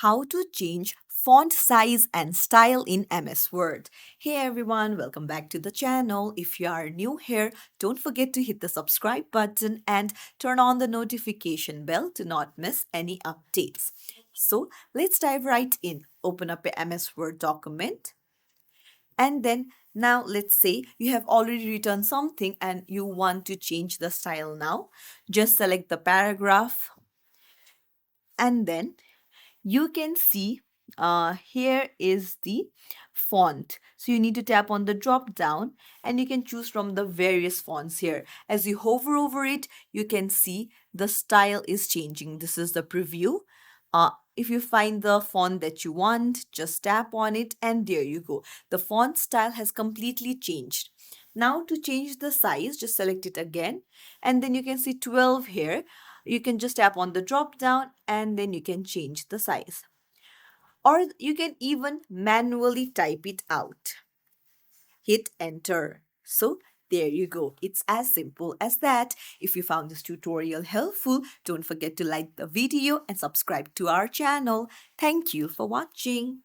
how to change font size and style in MS Word. Hey everyone, welcome back to the channel. If you are new here, don't forget to hit the subscribe button and turn on the notification bell to not miss any updates. So let's dive right in. Open up a MS Word document, and then now let's say you have already written something and you want to change the style now. Just select the paragraph, and then you can see here is the font. So you need to tap on the drop down and you can choose from the various fonts here. As you hover over it, you can see the style is changing. This is the preview. If you find the font that you want, just tap on it and there you go. The font style has completely changed. Now to change the size, just select it again and then you can see 12 here. You can just tap on the drop down and then you can change the size. Or you can even manually type it out. Hit enter. So there you go. It's as simple as that. If you found this tutorial helpful, don't forget to like the video and subscribe to our channel. Thank you for watching.